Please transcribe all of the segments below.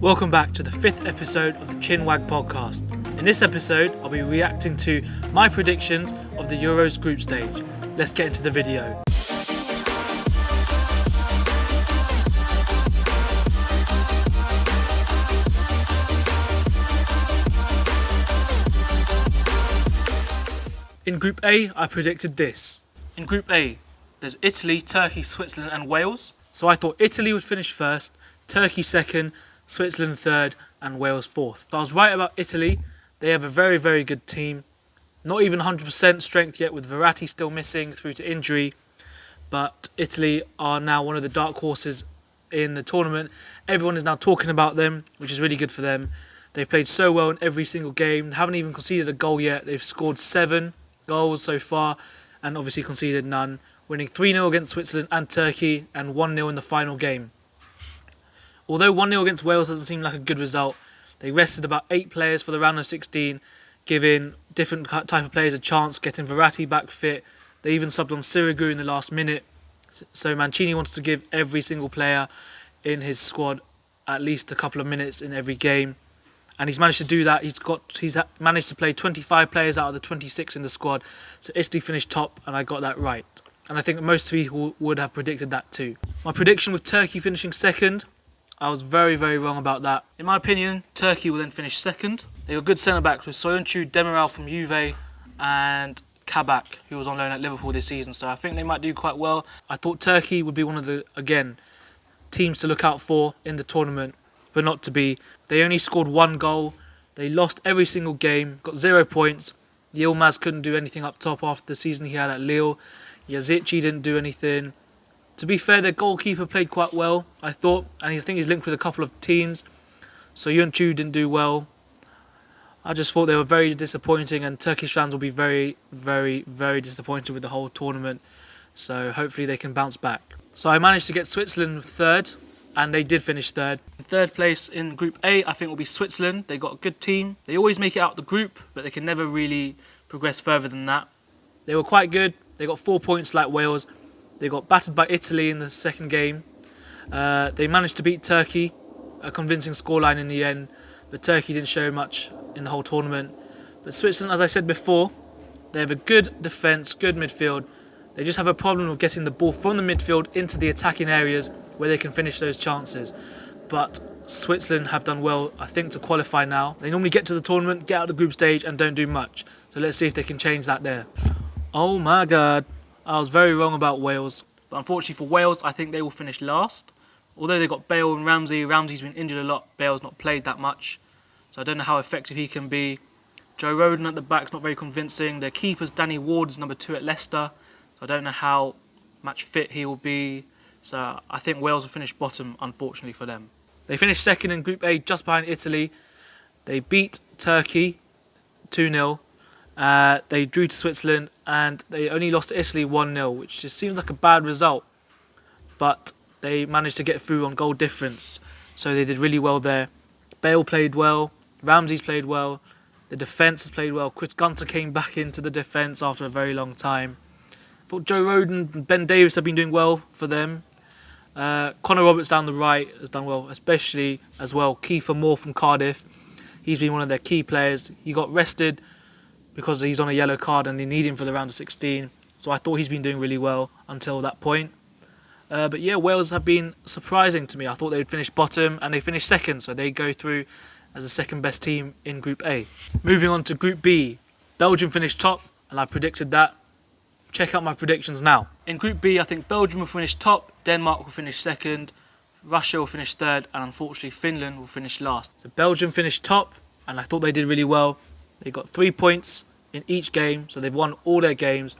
Welcome back to the 5th episode of the Chinwag podcast. In this episode, I'll be reacting to my predictions of the Euros group stage. Let's get into the video. In Group A, I predicted this. In Group A, there's Italy, Turkey, Switzerland and Wales. So I thought Italy would finish first, Turkey second, Switzerland third and Wales fourth. But I was right about Italy. They have a very, very good team. Not even 100% strength yet, with Verratti still missing through to injury. But Italy are now one of the dark horses in the tournament. Everyone is now talking about them, which is really good for them. They've played so well in every single game. They haven't even conceded a goal yet. They've scored 7 goals so far and obviously conceded none. Winning 3-0 against Switzerland and Turkey and 1-0 in the final game. Although 1-0 against Wales doesn't seem like a good result, they rested about 8 players for the round of 16, giving different type of players a chance, getting Verratti back fit. They even subbed on Sirigu in the last minute. So Mancini wants to give every single player in his squad at least a couple of minutes in every game. And he's managed to do that. He's managed to play 25 players out of the 26 in the squad. So Italy finished top, and I got that right. And I think most people would have predicted that too. My prediction with Turkey finishing second, I was very, very wrong about that. In my opinion, Turkey will then finish second. They got good centre-backs with Soyuncu, Demiral from Juve and Kabak, who was on loan at Liverpool this season. So I think they might do quite well. I thought Turkey would be one of the, again, teams to look out for in the tournament, but not to be. They only scored 1 goal. They lost every single game, got 0 points. Yilmaz couldn't do anything up top after the season he had at Lille. Yazici didn't do anything. To be fair, their goalkeeper played quite well, I thought, and I think he's linked with a couple of teams. So Soyuncu didn't do well. I just thought they were very disappointing, and Turkish fans will be very, very, very disappointed with the whole tournament. So hopefully they can bounce back. So I managed to get Switzerland third, and they did finish third. In third place in Group A, I think will be Switzerland. They got a good team. They always make it out the group, but they can never really progress further than that. They were quite good. They got 4 points like Wales. They got battered by Italy in the second game. They managed to beat Turkey, a convincing scoreline in the end, but Turkey didn't show much in the whole tournament. But Switzerland, as I said before, they have a good defence, good midfield. They just have a problem of getting the ball from the midfield into the attacking areas where they can finish those chances. But Switzerland have done well, I think, to qualify now. They normally get to the tournament, get out of the group stage and don't do much. So let's see if they can change that there. Oh my God. I was very wrong about Wales, but unfortunately for Wales, I think they will finish last. Although they got Bale and Ramsey, Ramsey's been injured a lot, Bale's not played that much, so I don't know how effective he can be. Joe Rodon at the back's not very convincing. Their keeper's Danny Ward is number 2 at Leicester, so I don't know how much fit he will be. So I think Wales will finish bottom, unfortunately for them. They finished second in Group A, just behind Italy. They beat Turkey 2-0. They drew to Switzerland and they only lost to Italy 1-0, which just seems like a bad result. But they managed to get through on goal difference, so they did really well there. Bale played well, Ramsey's played well, the defence has played well. Chris Gunter came back into the defence after a very long time. I thought Joe Rodon and Ben Davies have been doing well for them. Connor Roberts down the right has done well, especially as well Kiefer Moore from Cardiff. He's been one of their key players. He got rested because he's on a yellow card and they need him for the round of 16. So I thought he's been doing really well until that point. But yeah, Wales have been surprising to me. I thought they would finish bottom and they finished second. So they go through as the second best team in Group A. Moving on to Group B. Belgium finished top and I predicted that. Check out my predictions now. In Group B, I think Belgium will finish top, Denmark will finish second, Russia will finish third, and unfortunately Finland will finish last. So Belgium finished top and I thought they did really well. They got 3 points in each game, so they've won all their games.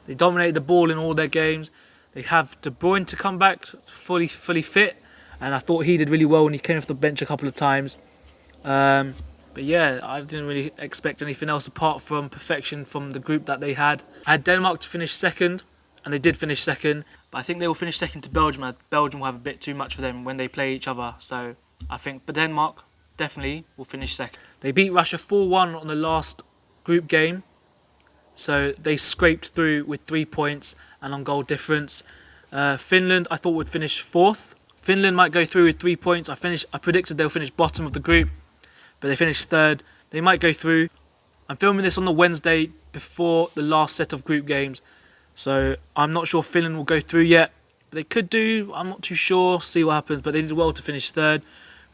They dominated the ball in all their games. They have De Bruyne to come back fully fit, and I thought he did really well when he came off the bench a couple of times. But yeah, I didn't really expect anything else apart from perfection from the group that they had. I had Denmark to finish second, and they did finish second, but I think they will finish second to Belgium. Belgium will have a bit too much for them when they play each other, so I think Denmark definitely will finish second. They beat Russia 4-1 on the last group game, so they scraped through with 3 points and on goal difference. Finland I thought would finish fourth Finland might go through with 3 points. I predicted they'll finish bottom of the group, but they finished third. They might go through. I'm filming this on the Wednesday before the last set of group games, so I'm not sure Finland will go through yet. They could do, I'm not too sure, see what happens, but they did well to finish third.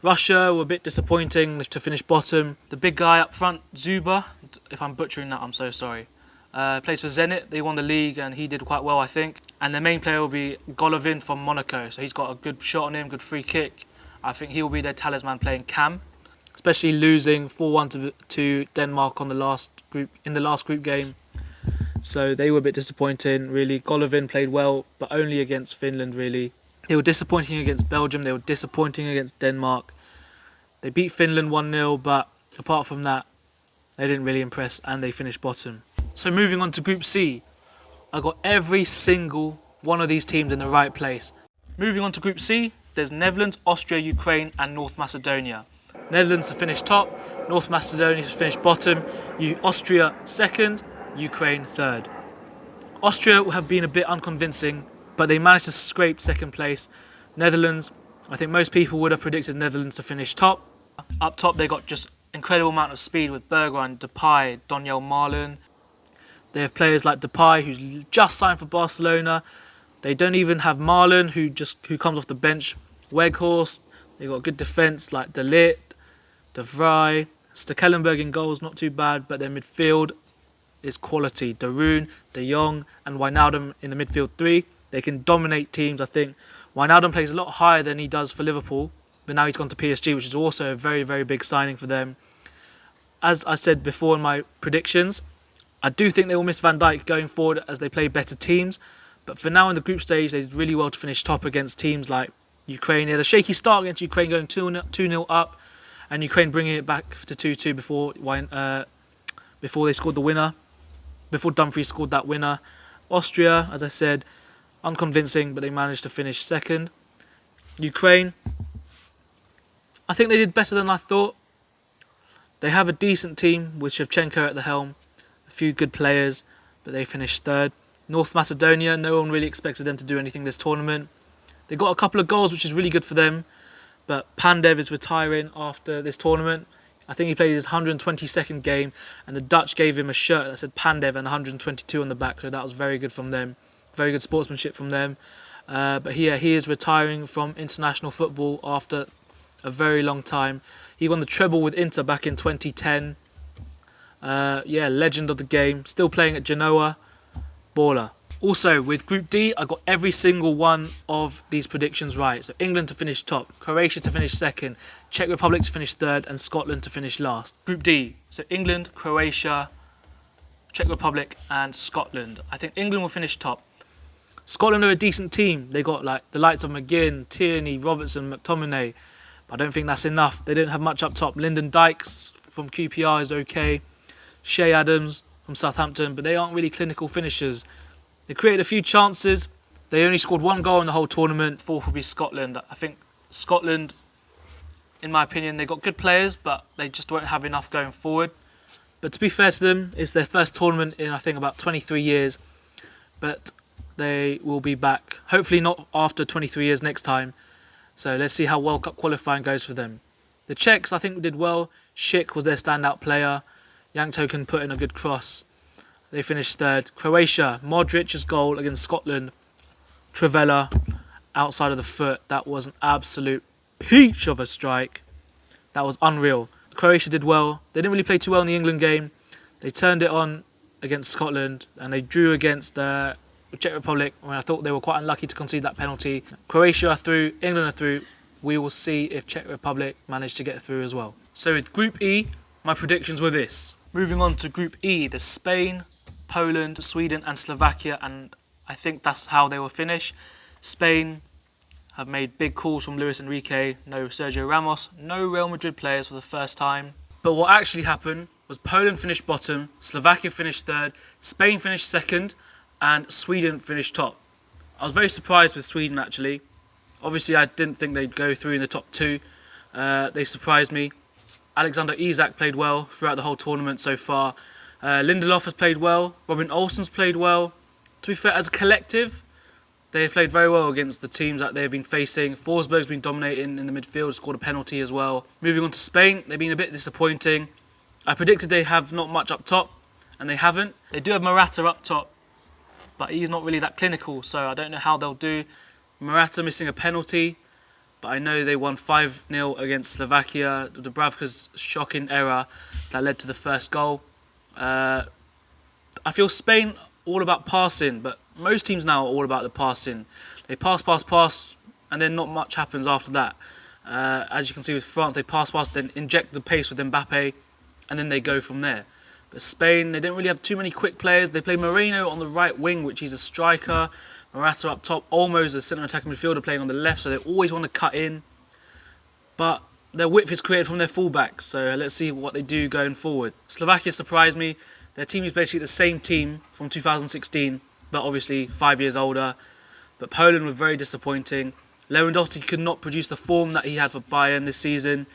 Russia were a bit disappointing to finish bottom. The big guy up front, Zuba, if I'm butchering that, I'm so sorry. Plays for Zenit, they won the league and he did quite well, I think. And their main player will be Golovin from Monaco, so he's got a good shot on him, good free kick. I think he will be their talisman playing cam, especially losing 4-1 to Denmark in the last group game. So they were a bit disappointing, really. Golovin played well, but only against Finland, really. They were disappointing against Belgium, they were disappointing against Denmark. They beat Finland 1-0, but apart from that, they didn't really impress and they finished bottom. So moving on to Group C, I got every single one of these teams in the right place. Moving on to Group C, there's Netherlands, Austria, Ukraine and North Macedonia. Netherlands have finished top, North Macedonia has finished bottom, Austria second, Ukraine third. Austria have been a bit unconvincing, but they managed to scrape second place. Netherlands, I think most people would have predicted Netherlands to finish top. Up top they got just incredible amount of speed with Bergwijn, Depay, Donyell Malen. They have players like Depay, who's just signed for Barcelona. They don't even have Malen, who comes off the bench. Weghorst. They got good defence like De Ligt, De Vrij, Stekelenburg in goals, not too bad, but their midfield is quality. De Roon, De Jong, and Wijnaldum in the midfield three. They can dominate teams. I think Wijnaldum plays a lot higher than he does for Liverpool, but now he's gone to PSG, which is also a very, very big signing for them. As I said before in my predictions, I do think they will miss Van Dijk going forward as they play better teams. But for now in the group stage, they did really well to finish top against teams like Ukraine. They had a shaky start against Ukraine, going 2-0 up, and Ukraine bringing it back to 2-2 before they scored the winner, before Dumfries scored that winner. Austria, as I said, unconvincing, but they managed to finish second. Ukraine, I think they did better than I thought. They have a decent team with Shevchenko at the helm, a few good players, but they finished third. North Macedonia, no one really expected them to do anything this tournament. They got a couple of goals, which is really good for them, but Pandev is retiring after this tournament. I think he played his 122nd game, and the Dutch gave him a shirt that said Pandev and 122 on the back, so that was very good from them. Very good sportsmanship from them. But he is retiring from international football after a very long time. He won the treble with Inter back in 2010. Legend of the game. Still playing at Genoa. Baller. Also, with Group D, I got every single one of these predictions right. So England to finish top, Croatia to finish second, Czech Republic to finish third, and Scotland to finish last. Group D, so England, Croatia, Czech Republic, and Scotland. I think England will finish top. Scotland are a decent team. They got like the likes of McGinn, Tierney, Robertson, McTominay. But I don't think that's enough. They didn't have much up top. Lyndon Dykes from QPR is okay. Shea Adams from Southampton, but they aren't really clinical finishers. They created a few chances. They only scored one goal in the whole tournament. Fourth will be Scotland. I think Scotland, in my opinion, they got good players, but they just won't have enough going forward. But to be fair to them, it's their first tournament in, I think, about 23 years. But they will be back. Hopefully not after 23 years next time. So let's see how World Cup qualifying goes for them. The Czechs, I think, did well. Schick was their standout player. Yang Token put in a good cross. They finished third. Croatia, Modric's goal against Scotland. Trivela, outside of the foot. That was an absolute peach of a strike. That was unreal. Croatia did well. They didn't really play too well in the England game. They turned it on against Scotland and they drew against the Czech Republic when I thought they were quite unlucky to concede that penalty. Croatia are through, England are through. We will see if Czech Republic manage to get through as well. So with Group E, my predictions were this. Moving on to Group E, there's Spain, Poland, Sweden and Slovakia, and I think that's how they will finish. Spain have made big calls from Luis Enrique, no Sergio Ramos, no Real Madrid players for the first time. But what actually happened was Poland finished bottom, Slovakia finished third, Spain finished second, and Sweden finished top. I was very surprised with Sweden actually. Obviously I didn't think they'd go through in the top two. They surprised me. Alexander Isak played well throughout the whole tournament so far. Lindelof has played well. Robin Olsen's played well. To be fair, as a collective, They've played very well against the teams that they've been facing. Forsberg's been dominating in the midfield, scored a penalty as well. Moving on to Spain, they've been a bit disappointing. I predicted they have not much up top, and they haven't. They do have Morata up top, but he's not really that clinical, so I don't know how they'll do. Morata missing a penalty, but I know they won 5-0 against Slovakia. Dubravka's shocking error that led to the first goal. I feel Spain all about passing, but most teams now are all about the passing. They pass, and then not much happens after that. As you can see with France, they pass, then inject the pace with Mbappe, and then they go from there. But Spain, they don't really have too many quick players. They play Moreno on the right wing, which he's a striker. Morata up top, Olmo's a centre attacking midfielder playing on the left, so they always want to cut in. But their width is created from their fullbacks, so let's see what they do going forward. Slovakia surprised me. Their team is basically the same team from 2016, but obviously 5 years older. But Poland were very disappointing. Lewandowski could not produce the form that he had for Bayern this season.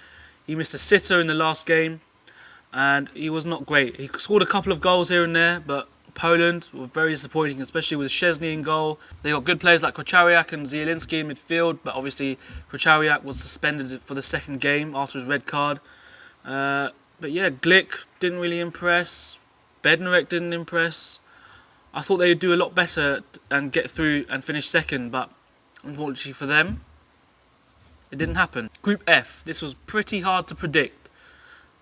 He missed a sitter in the last game, and he was not great. He scored a couple of goals here and there, but Poland were very disappointing, especially with Szczesny in goal. They got good players like Kochariak and Zielinski in midfield, but obviously Kochariak was suspended for the second game after his red card. But yeah, Glick didn't really impress. Bednarek didn't impress. I thought they would do a lot better and get through and finish second, but unfortunately for them, it didn't happen. Group F, this was pretty hard to predict.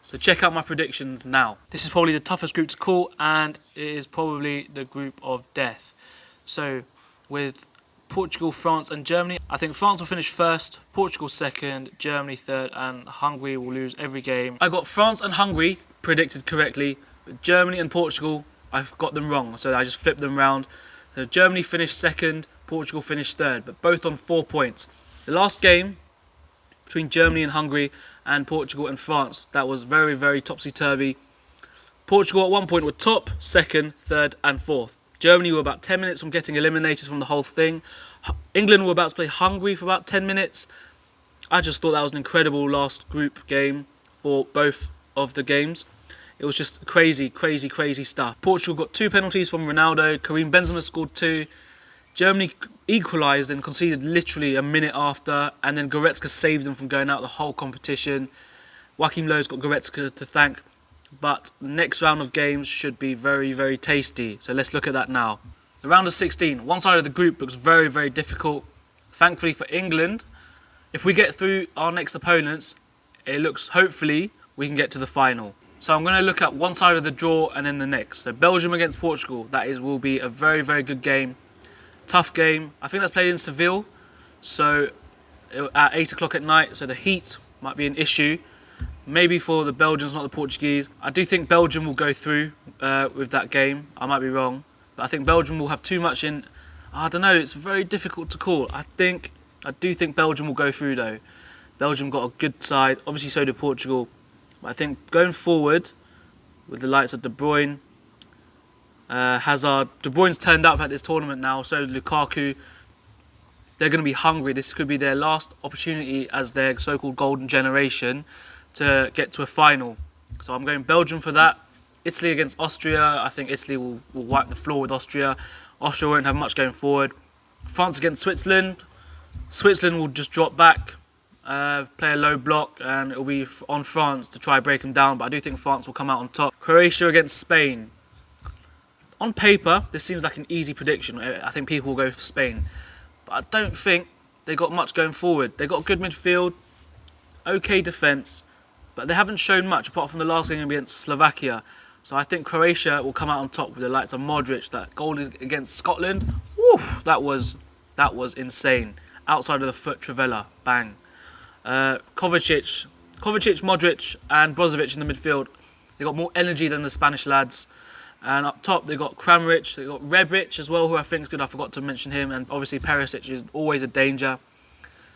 So check out my predictions now. This is probably the toughest group to call, and it is probably the group of death. So with Portugal, France and Germany, I think France will finish first, Portugal second, Germany third, and Hungary will lose every game. I got France and Hungary predicted correctly, but Germany and Portugal, I've got them wrong, so I just flipped them round. So Germany finished second, Portugal finished third, but both on 4 points. The last game between Germany and Hungary and Portugal and France, that was very, very topsy-turvy. Portugal at one point were top, second, third and fourth. Germany were about 10 minutes from getting eliminated from the whole thing. England were about to play Hungary for about 10 minutes. I just thought that was an incredible last group game for both of the games. It was just crazy, crazy, crazy stuff. Portugal got 2 penalties from Ronaldo. Karim Benzema scored 2. Germany equalised and conceded literally a minute after, and then Goretzka saved them from going out the whole competition. Joachim Löw's got Goretzka to thank, but the next round of games should be very, very tasty. So let's look at that now. The round of 16, one side of the group looks very, very difficult. Thankfully for England, if we get through our next opponents, it looks, hopefully, we can get to the final. So I'm going to look at one side of the draw and then the next. So Belgium against Portugal, will be a very, very good game. Tough game. I think that's played in Seville, so at 8 o'clock at night, so the heat might be an issue. Maybe for the Belgians, not the Portuguese. I do think Belgium will go through with that game. I might be wrong, but I think Belgium will have too much in. I don't know, it's very difficult to call. I do think Belgium will go through though. Belgium got a good side, obviously so did Portugal. But I think going forward, with the likes of De Bruyne, Hazard, De Bruyne's turned up at this tournament now, so is Lukaku. They're going to be hungry. This could be their last opportunity as their so-called golden generation to get to a final. So I'm going Belgium for that. Italy against Austria. I think Italy will wipe the floor with Austria. Austria won't have much going forward. France against Switzerland. Switzerland will just drop back, play a low block, and it will be on France to try break them down. But I do think France will come out on top. Croatia against Spain. On paper, this seems like an easy prediction. I think people will go for Spain. But I don't think they got much going forward. They got a good midfield, okay defence, but they haven't shown much apart from the last game against Slovakia. So I think Croatia will come out on top with the likes of Modric. That goal against Scotland, woo, that was insane. Outside of the foot, Trivela, bang. Kovacic, Modric and Brozovic in the midfield. They got more energy than the Spanish lads. And up top, they got Kramaric, they got Rebic as well, who I think is good. I forgot to mention him. And obviously, Perisic is always a danger.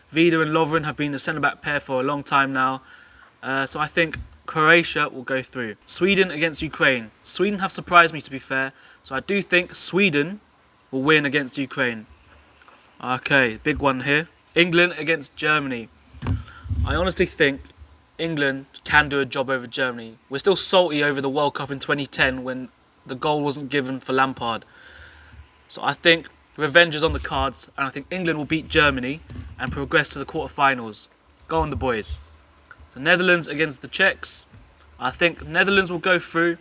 Vida and Lovren have been a centre-back pair for a long time now. So I think Croatia will go through. Sweden against Ukraine. Sweden have surprised me, to be fair. So I do think Sweden will win against Ukraine. Okay, big one here. England against Germany. I honestly think England can do a job over Germany. We're still salty over the World Cup in 2010 when the goal wasn't given for Lampard. So I think revenge is on the cards, and I think England will beat Germany and progress to the quarterfinals. Go on the boys. So Netherlands against the Czechs. I think Netherlands will go through.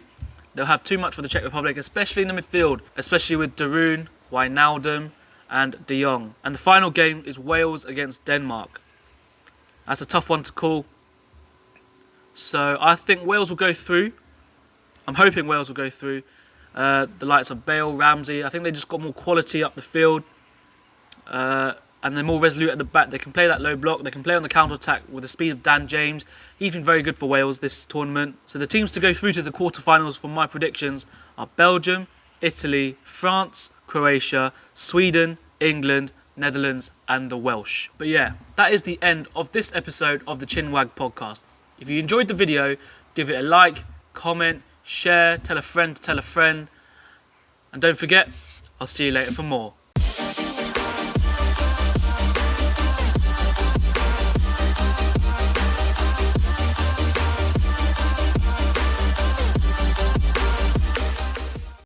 They'll have too much for the Czech Republic, especially in the midfield, especially with De Roon, Wijnaldum and De Jong. And the final game is Wales against Denmark. That's a tough one to call. So I think Wales will go through. I'm hoping Wales will go through. The likes of Bale, Ramsey, I think they just got more quality up the field. And they're more resolute at the back. They can play that low block. They can play on the counter-attack with the speed of Dan James. He's been very good for Wales this tournament. So the teams to go through to the quarterfinals for my predictions are Belgium, Italy, France, Croatia, Sweden, England, Netherlands and the Welsh. But yeah, that is the end of this episode of the Chinwag podcast. If you enjoyed the video, give it a like, comment, share, tell a friend to tell a friend. And don't forget, I'll see you later for more.